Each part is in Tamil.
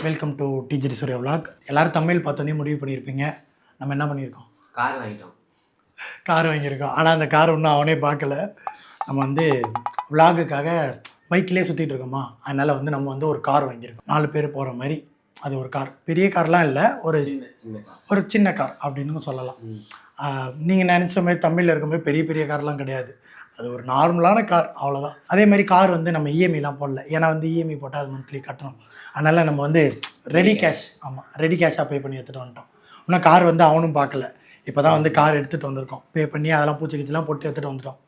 Welcome to DGD Surya vlog. எல்லோரும் தமிழ் பார்த்தோன்னே முடிவு பண்ணியிருப்பீங்க. நம்ம என்ன பண்ணியிருக்கோம்? கார் வாங்கியிருக்கோம். ஆனால் அந்த கார் இன்னும் அவனே பார்க்கல. நம்ம வந்து விளாகுக்காக பைக்கிலே சுற்றிட்டு இருக்கோமா, அதனால் வந்து நம்ம வந்து ஒரு கார் வாங்கியிருக்கோம். 4 பேர் போகிற மாதிரி. அது ஒரு கார், பெரிய கார்லாம் இல்லை, ஒரு சின்ன கார் அப்படின்னு சொல்லலாம். நீங்கள் நினச்ச மாதிரி தமிழில் இருக்கும்போது பெரிய பெரிய கார்லாம் கிடையாது. அது ஒரு நார்மலான கார், அவ்வளோதான். அதே மாதிரி கார் வந்து நம்ம இஎம்ஐலாம் போடல. ஏன்னா வந்து இஎம்ஐ போட்டால் அது மந்த்லி கட்டணும். அதனால் நம்ம வந்து ரெடி கேஷாக பே பண்ணி எடுத்துகிட்டு வந்துட்டோம். இன்னும் கார் வந்து அவனும் பார்க்கல. இப்போ தான் வந்து கார் எடுத்துகிட்டு வந்திருக்கோம். பே பண்ணி அதெல்லாம் பூச்சிக்கிச்சிலாம் போட்டு எடுத்துகிட்டு வந்துட்டோம்.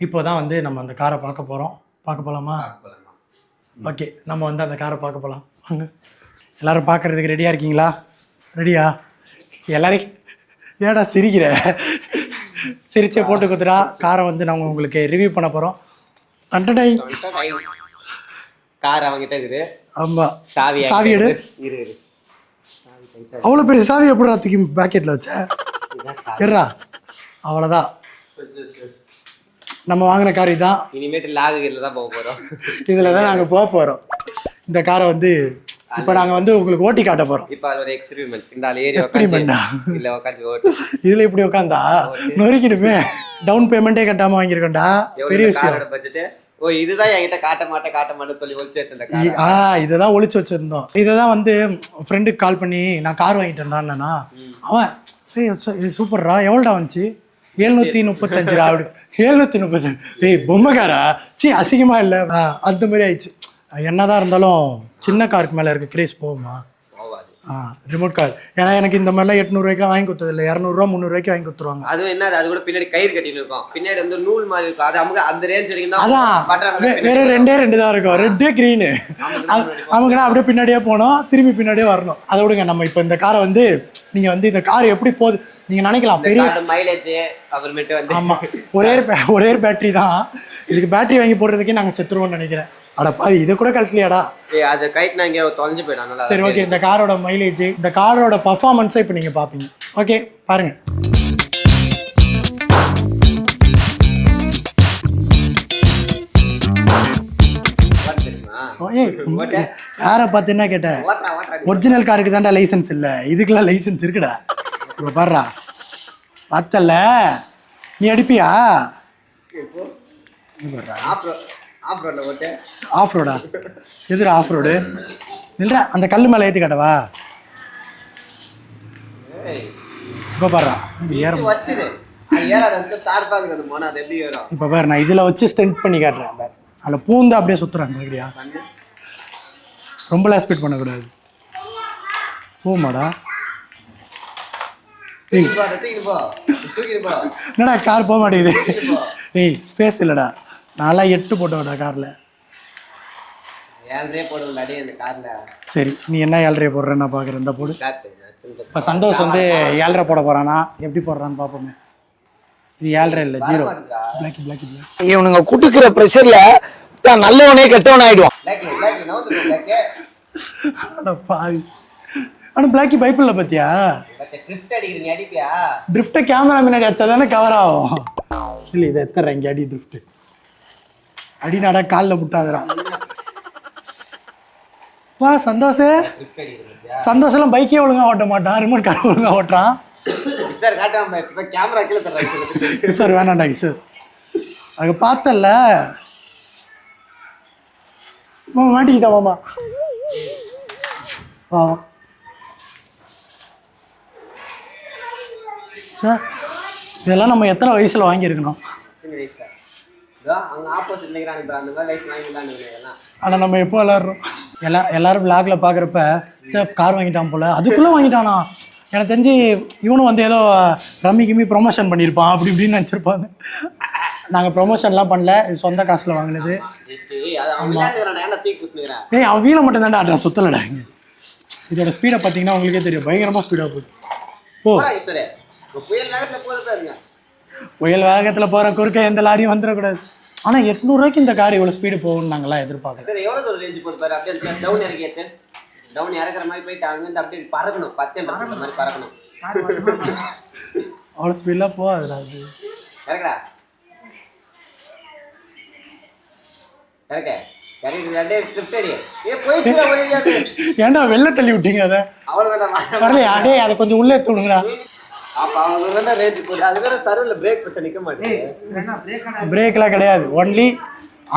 இப்போ தான் வந்து நம்ம அந்த காரை பார்க்க போகலாமா? ஓகே, நம்ம வந்து அந்த காரை பார்க்க போகலாம். வாங்க. எல்லோரும் பார்க்குறதுக்கு ரெடியாக இருக்கீங்களா? ரெடியா? எல்லாரையும் ஏடா சிரிக்கிற? சிரிச்சே போட்டு கொடுத்துட்டா காரை வந்து நாங்கள் உங்களுக்கு ரிவ்யூ பண்ண போகிறோம். கார் அவங்கிட்ட இருக்குது. ஆமாம், சாவி எடு. அவ்வளோ பெரிய சாவி எப்படி தூக்கி பேக்கெட்டில் வச்ச? ஏறா, அவ்வளோதான். நம்ம வாங்கின கார் இதுதான். இனிமேட்டு லாகுல தான் போக போகிறோம். இதில் தான் நாங்கள் போக போகிறோம். இந்த காரை வந்து இப்போ நாங்கள் வந்து உங்களுக்கு ஓட்டி காட்ட போகிறோம். இப்போ அது ஒரு எக்ஸ்பெரிமெண்ட். இந்த ஏரியா எக்ஸ்பெரிமெண்டா இல்லை உட்காந்து ஓட்டு. இதில் இப்படி உட்காந்தா நொறுக்கிடுமே. டவுன் பேமெண்ட்டே கட்டாமல் வாங்கியிருக்கோண்டா. பெரிய விஷயம். பட்ஜெட்டு இதுதான் என்கிட்ட காட்ட மாட்டேன்னு சொல்லி ஒழிச்சு வச்சிருந்தேன். இதை ஒழிச்சு வச்சிருந்தோம். இதை தான் வந்து ஃப்ரெண்டுக்கு கால் பண்ணி நான் கார் வாங்கிட்டேன்டான்னா அவன் சூப்பர்ரா, எவ்வளோடா வந்துச்சு? 735 ரூபா. அப்படி 730? பொம்மைக்காரா? அசிங்கமா இல்லை? அந்த மாதிரி ஆயிடுச்சு. என்னதான் இருந்தாலும் சின்ன காருக்கு மேலே இருக்க கிரேஸ் போகுமா? Remote car. ஏன்னா எனக்கு இந்த மாதிரிலாம் 800 ரூபாய்க்கு வாங்கி கொடுத்தது இல்லை. 200 ரூபா 300 ரூபாய்க்கு வாங்கி கொடுத்துருவாங்க. அதுவும் என்ன, அது கூட பின்னாடி கயிறு கட்டின்னு இருக்கும், பின்னாடி வந்து நூல் மாதிரி இருக்கும். அது அவங்க அந்த ரேஞ்ச் வரைக்கும் தான். அதான் வேற ரெண்டு தான் இருக்கும், ரெட்டு கிரீனு. அவங்கன்னா அப்படியே பின்னாடியே போனோம், திரும்பி பின்னாடியே வரணும். அதை விடுங்க. நம்ம இப்போ இந்த காரை வந்து நீங்கள் வந்து இந்த கார் எப்படி போகுது நீங்கள் நினைக்கலாம். பெரிய மைலேஜ் அப்புறமேட்டு வந்து ஆமாம், ஒரே பேட்டரி தான். இதுக்கு பேட்டரி வாங்கி போடுறதுக்கே நாங்கள் செத்துருவோம்னு நினைக்கிறேன். அடப்பா, இதை கூட கழட்டலையாடா? அது கைட் நான் இங்கே தொலைஞ்சு போயிடும். சரி, ஓகே. இந்த காரோட மைலேஜ், இந்த காரோட பர்ஃபார்மன்ஸை இப்போ நீங்கள் பார்ப்பீங்க. ஓகே, பாருங்க. யாரை பார்த்து என்ன கேட்டேன்? ஒரிஜினல் காருக்கு தான்டா லைசன்ஸ் இல்லை, இதுக்கெல்லாம் லைசன்ஸ் இருக்குடா. இப்போ பாடுறா, பார்த்தல நீ அடிப்பியா? ஆஃப் ரோடா? எதுடா ஆஃப் ரோடு? இல்லைடா, அந்த கல் மேலே ஏற்றி காட்டவா? இப்போ பாடுறா, இப்போ பாரு, நான் இதில் வச்சு ஸ்டெண்ட் பண்ணி காட்டுறேன். பாரு, அதில் பூந்து அப்படியே சுற்றுறாங்க. பார்க்குறியா? ரொம்பலாம் ஸ்பீட் பண்ணக்கூடாது. போமாடா. என்னடா கார் போக மாட்டேங்குது? ஸ்பேஸ் இல்லைடா. நான்லாம் 8 போட்டோடா காரில். 7.5 போடுவேன் அந்த காரில். சரி, நீ என்ன 7.5 போடுற நான் பார்க்குறேன். இந்த போடு. இப்போ சந்தோஷ் வந்து 7.5 போட போகிறானா? எப்படி போடுறான்னு பார்ப்போமே. இது 7.5 இல்லை, 0. பிளாக்கி. இவனுங்க குடிக்கிற ப்ரெஷர்ல நல்லவனே கெட்டவன் ஆயிடுவான். பாவி. ஆனால் பிளாக்கி பைப்பில்ல பார்த்தியா? ட்ரிஃப்ட்டை கேமரா முன்னாடி வச்சா தானே கவர் ஆகும். இல்லை, இதை எத்தனை இங்கே அடி ட்ரிஃப்ட்டு அடினாடா, காலில் முட்டாதுரா. வா சந்தோஷம் பைக்கே ஒழுங்கா ஓட்ட மாட்டான், ரிமோட் கார் ஒழுங்கா ஓட்டுறான். சார் வேணாண்டா சார், அது பார்த்தல மாமா மாட்டிக்கிட்டா. மாமா வா சார், இதெல்லாம் நம்ம எத்தனை வயசில் வாங்கியிருக்கணும்? ஆனால் நம்ம எப்போ விளாட்றோம்? எல்லாரும் விளாகில் பார்க்குறப்ப சார் கார் வாங்கிட்டான் போல், அதுக்குள்ளே வாங்கிட்டானா? எனக்கு தெரிஞ்சு இவனும் வந்து ஏதோ ரம்மி ப்ரொமோஷன் பண்ணியிருப்பான் அப்படி இப்படின்னு நினச்சிருப்பாங்க. நாங்கள் ப்ரொமோஷன்லாம் பண்ணல, இது சொந்த காசில் வாங்கினது. அவன் வீணை மட்டும் தான்டா ஆடுறான், சுத்தலடா. இதோட ஸ்பீடை பார்த்தீங்கன்னா உங்களுக்கே தெரியும், பயங்கரமாக ஸ்பீடாக போகுது. புயல் வேகத்தில் போகிற குறுக்க எந்த லாரியும் வந்துடக்கூடாது. ஆனால் 800 ரூபாய்க்கு இந்த கார் இவ்வளோ ஸ்பீடு போகும்னு நாங்களாம் எதிர்பார்க்கல. அவ்வளோ ஸ்பீடெலாம் போகாதுடா அது. ஏன்டா வெளில தள்ளி விட்டீங்க அதை? அவ்வளவுதான் வரலையா? அடே அதை கொஞ்சம் உள்ளே தூணுங்களா. அப்ப அவங்க தானே ரேஞ்ச் போடுது. அது கூட சர்வல பிரேக் பத்த நிக்க மாட்டேங்குது. பிரேக்லாம் கிடையாது, only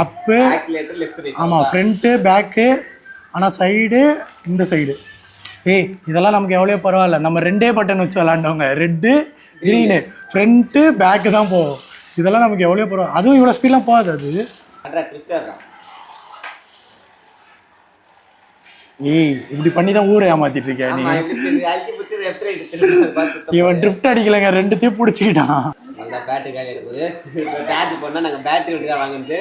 up. Accelerator left right. ஆமாம், ஃப்ரண்ட்டு பேக்கு. ஆனால் சைடு, இந்த சைடு. இதெல்லாம் நமக்கு எவ்வளோ பரவாயில்ல. நம்ம 2 பட்டன் வச்சு விளாண்டவங்க, ரெட்டு க்ரீனு, ஃப்ரண்ட்டு பேக்கு தான் போகும். இதெல்லாம் நமக்கு எவ்வளோ பரவாயில்ல. அதுவும் இவ்வளோ ஸ்பீட்லாம் போகாது அது. இப்படி பண்ணி தான் ஊரை ஏமாத்திட்டு இருக்கியா நீ? இவன் ட்ரிஃப்ட் அடிக்கலைங்க, 2த்தையும் பிடிச்சிக்கிட்டான். பேட்டரி காலி எடுக்குது. சார்ஜ் பண்ணா நாங்கள் பேட்டரி வண்டி தான் வாங்குறது.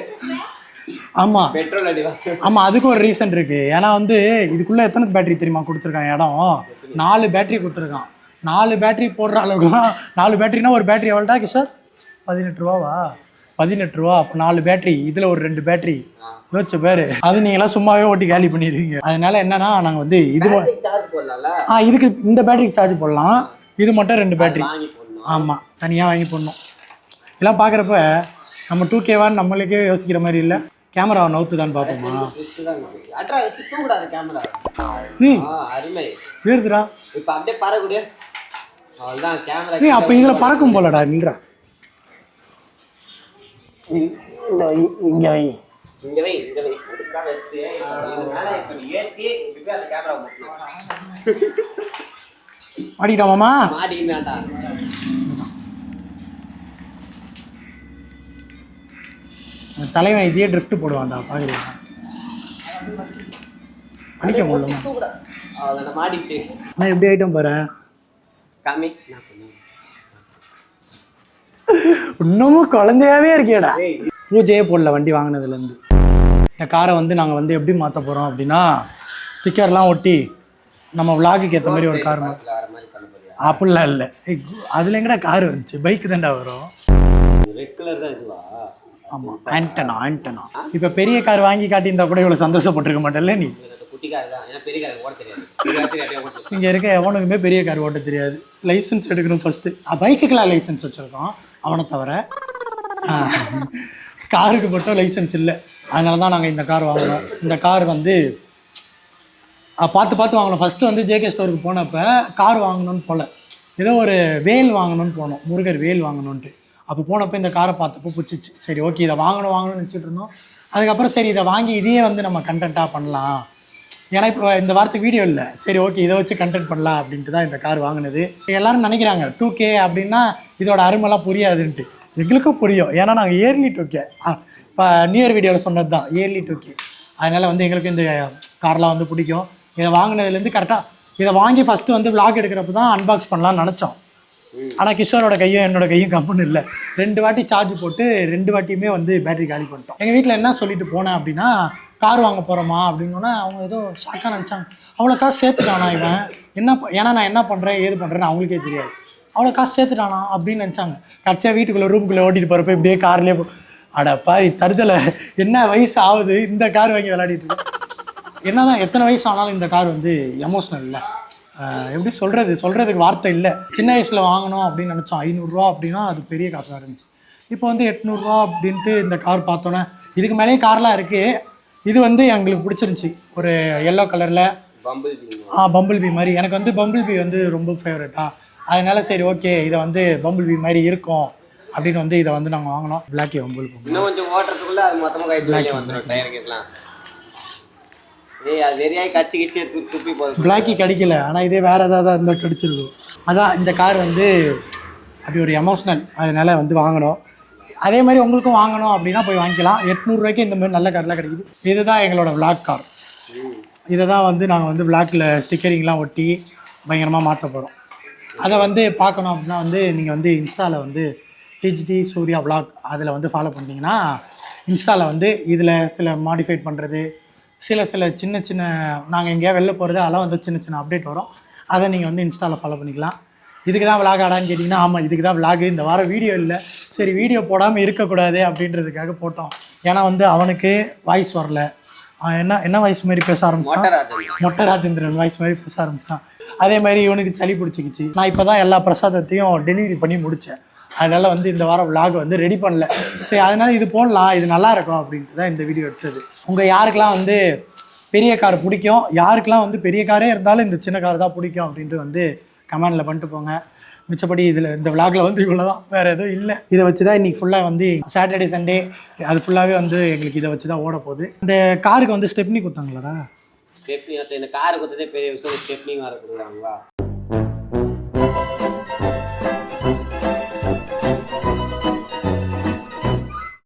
ஆமாம், பெட்ரோல் அடி. ஆமாம், அதுக்கு ஒரு ரீசன் இருக்குது. ஏன்னா வந்து இதுக்குள்ளே எத்தனை பேட்டரி தெரியுமா கொடுத்துருக்கான்? இடம் 4 பேட்டரி கொடுத்துருக்கான். 4 பேட்டரி போடுற அளவுக்குலாம். 4 பேட்டரினா ஒரு பேட்டரி எவ்வளோடா கிஷோர்? 18 ரூபாவா? 18 ரூபா. அப்போ 4 பேட்டரி, இதில் ஒரு 2 பேட்டரி. யோசிச்ச பேர் அது. நீங்களாம் சும்மாவே ஓட்டி காலி பண்ணிடுவீங்க. அதனால என்னன்னா நாங்கள் வந்து இது இதுக்கு இந்த பேட்டரிக்கு சார்ஜ் போடலாம். இது மட்டும் 2 பேட்டரி. ஆமாம், தனியாக வாங்கி போடணும். இதெல்லாம் பார்க்குறப்ப நம்ம 2K-வான்னு நம்மளுக்கே யோசிக்கிற மாதிரி இல்லை. கேமராவை நவுத்து தான் பார்ப்போமா? ஏறுதுடா. இப்போ அப்படியே பறக்கூடிய அவ்வளோதான் கேமரா. அப்போ இதில் பறக்கும் போலடா. நில்றா, இங்கே வை. இங்க வை இதுக்காக வச்சு இது மேல இப்ப ஏத்தி இங்க போய் அந்த கேமரா மாட்டணும். மாட்டிட்டாமாமா? மாட்டிக்கினாடா. தலைவன் இதே ட்ரிஃப்ட் போடுவான்டா, பாக்குறீங்க? அடிக்க முடியலமா? அத மாட்டிச்சு. நான் எப்படி ஐட்டம் பாரு. காமி. இன்னமும் குழந்தையாவே இருக்கேடா. பூஜையே போடல வண்டி வாங்கினதுலேருந்து. இந்த காரை வந்து நாங்கள் வந்து எப்படி மாற்ற போகிறோம் அப்படின்னா, ஸ்டிக்கர்லாம் ஒட்டி நம்ம விளாகுக்கு ஏற்ற மாதிரி ஒரு கார் அப்படிலாம் இல்லை. அதில் எங்கடா கார் வந்துச்சு? பைக்கு தான்டா வரும். ஆமாம், ஆண்டனா. இப்போ பெரிய கார் வாங்கி காட்டியிருந்தா கூட இவ்வளோ சந்தோஷப்பட்டிருக்க மாட்டேன்ல நீ. இங்கே இருக்க எவனுக்குமே பெரிய கார் ஓட்ட தெரியாது. லைசன்ஸ் எடுக்கணும் ஃபஸ்ட்டு. பைக்குக்கெலாம் லைசன்ஸ் வச்சுருக்கோம் அவனை தவிர. காருக்கு மட்டும் லைசன்ஸ் இல்லை. அதனால தான் நாங்கள் இந்த கார் வாங்கினோம். இந்த கார் வந்து பார்த்து வாங்கணும். ஃபஸ்ட்டு வந்து ஜேகே ஸ்டோருக்கு போனப்போ கார் வாங்கணும்னு போகல, ஏதோ ஒரு வேல் வாங்கணும்னு போனோம், முருகர் வேல் வாங்கணுன்ட்டு. அப்போ போனப்போ இந்த காரை பார்த்தப்போ பிடிச்சிச்சு. சரி ஓகே, இதை வாங்கணும்னு நினச்சிட்டு இருந்தோம். அதுக்கப்புறம் சரி இதை வாங்கி இதையே வந்து நம்ம கண்டென்ட்டாக பண்ணலாம். ஏன்னா இப்போ இந்த வாரத்துக்கு வீடியோ இல்லை, சரி ஓகே இதை வச்சு கண்டென்ட் பண்ணலாம் அப்படின்ட்டு தான் இந்த கார் வாங்கினது. எல்லோரும் நினைக்கிறாங்க 2K அப்படின்னா இதோட அருமெல்லாம் புரியாதுன்ட்டு. எங்களுக்கும் புரியும், ஏன்னா நாங்கள் இயர்லி 2K இப்போ நியூ இயர் வீடியோவில் சொன்னது தான் இயர்லி 2K. அதனால் வந்து எங்களுக்கு இந்த கார்லாம் வந்து பிடிக்கும். இதை வாங்கினதுலேருந்து கரெக்டாக இதை வாங்கி ஃபஸ்ட்டு வந்து விளாக் எடுக்கிறப்ப தான் அன்பாக்ஸ் பண்ணலான்னு நினச்சோம். ஆனால் கிஷோரோட கையும் என்னோட கையும் கம்முன்னு இல்லை. 2 வாட்டி சார்ஜ் போட்டு 2 வாட்டியுமே வந்து பேட்டரி காலி பண்ணிட்டோம். எங்கள் வீட்டில் என்ன சொல்லிட்டு போனேன் அப்படின்னா, கார் வாங்க போகிறோமா அப்படின்னோன்னா அவங்க ஏதோ ஷாக்காக நினச்சாங்க. அவ்வளோ காசு சேர்த்துட்டானா இவன், ஏன்னா நான் என்ன பண்ணுறேன் ஏது பண்ணுறேன்னு அவங்களுக்கே தெரியாது. அவ்வளோ காசு சேர்த்துட்டானா அப்படின்னு நினச்சாங்க. கடைசியாக வீட்டுக்குள்ளே ரூமுக்குள்ளே ஓட்டிகிட்டு போகிறப்ப இப்படியே கார்லேயே அடப்பா தருதலை, என்ன வயசு ஆகுது இந்த கார் வாங்கி விளையாடிட்டு இருக்கு. என்ன தான் எத்தனை வயசு ஆனாலும் இந்த கார் வந்து எமோஷ்னல் இல்லை. எப்படி சொல்கிறதுக்கு வார்த்தை இல்லை. சின்ன வயசில் வாங்கணும் அப்படின்னு நினச்சோம். 500 ரூபா அப்படின்னா அது பெரிய காசாக இருந்துச்சு. இப்போ வந்து 800 ரூபா அப்படின்ட்டு இந்த கார் பார்த்தோன்னே, இதுக்கு மேலேயும் கார்லாம் இருக்குது. இது வந்து எங்களுக்கு பிடிச்சிருந்துச்சி, ஒரு எல்லோ கலரில் பம்பிள் பீ மாதிரி. எனக்கு வந்து பம்பிள் பீ வந்து ரொம்ப ஃபேவரட்டா. அதனால சரி ஓகே இதை வந்து பம்பிள் பீ மாதிரி இருக்கும் அப்படின்னு வந்து இதை வந்து நாங்கள் வாங்கினோம். பிளாக்கி பம்பிள் பீ இன்னும் கொஞ்சம் ஓட்டுறதுக்குள்ள அது மொத்தமாக கைப்பிளாக்கி வந்துடும். டயர் கேட்கலாம் அது வெறியாகி கச்சி துப்பி போகுது. பிளாக்கி கடிக்கல, ஆனால் இதே வேறு ஏதாவது இருந்தால் கடிச்சிருக்கும். அதான் இந்த கார் வந்து அப்படி ஒரு எமோஷ்னல், அதனால வந்து வாங்கினோம். அதே மாதிரி உங்களுக்கும் வாங்கணும் அப்படின்னா போய் வாங்கிக்கலாம். 800 ரூபாய்க்கு இந்த மாதிரி நல்ல கார்லாம் கிடைக்குது. இதுதான் எங்களோட விளாக் கார். இதை தான் வந்து நாங்கள் வந்து விளாக்கில் ஸ்டிக்கரிங்லாம் ஒட்டி பயங்கரமாக மாற்ற போகிறோம். அதை வந்து பார்க்கணும் அப்படின்னா வந்து நீங்கள் வந்து இன்ஸ்டாவில் வந்து டிஜிடி சூர்யா விளாக் அதில் வந்து ஃபாலோ பண்ணிட்டீங்கன்னா, இன்ஸ்டாவில் வந்து இதில் சில மாடிஃபைட் பண்ணுறது, சில சின்ன நாங்கள் எங்கேயா வெளில போகிறது அதெல்லாம் வந்து சின்ன அப்டேட் வரும். அதை நீங்கள் வந்து இன்ஸ்டாவில் ஃபாலோ பண்ணிக்கலாம். இதுக்கு தான் விளாக் ஆடான்னு கேட்டிங்கன்னா, ஆமாம் இதுக்கு தான் விளாக். இந்த வாரம் வீடியோ இல்லை, சரி வீடியோ போடாமல் இருக்கக்கூடாது அப்படின்றதுக்காக போட்டோம். ஏன்னா வந்து அவனுக்கு வாய்ஸ் வரல. என்ன வாய்ஸ் மாதிரி பேச ஆரம்பிச்சான், மொட்டை ராஜேந்திரன் வாய்ஸ் மாதிரி பேச ஆரம்பிச்சான். அதே மாதிரி இவனுக்கு சளி பிடிச்சிக்கிச்சு. நான் இப்போ தான் எல்லா பிரசாதத்தையும் டெலிவரி பண்ணி முடித்தேன். அதனால் வந்து இந்த வாரம் vlog வந்து ரெடி பண்ணல. சரி அதனால் இது போடலாம், இது நல்லா இருக்கும் அப்படின்ட்டு தான் இந்த வீடியோ எடுத்தது. உங்கள் யாருக்கெல்லாம் வந்து பெரிய கார் பிடிக்கும், யாருக்கெல்லாம் வந்து பெரிய காரே இருந்தாலும் இந்த சின்ன கார் தான் பிடிக்கும் அப்படின்ட்டு வந்து கமெண்டில் பண்ணிட்டு போங்க. மிச்சப்படி இதில் இந்த விளாகில் வந்து இவ்வளோ தான், வேறு எதுவும் இல்லை. இதை வச்சு தான் இன்றைக்கி ஃபுல்லாக வந்து சாட்டர்டே சண்டே அது ஃபுல்லாகவே வந்து எங்களுக்கு இதை வச்சு தான் ஓட போகுது. இந்த காருக்கு வந்து ஸ்டெப்னி கொடுத்தாங்களாடா? ஸ்டெப்னி இந்த காரை கொடுத்ததே பெரிய விஷயம், ஸ்டெப்னி வர கொடுக்குறாங்களா?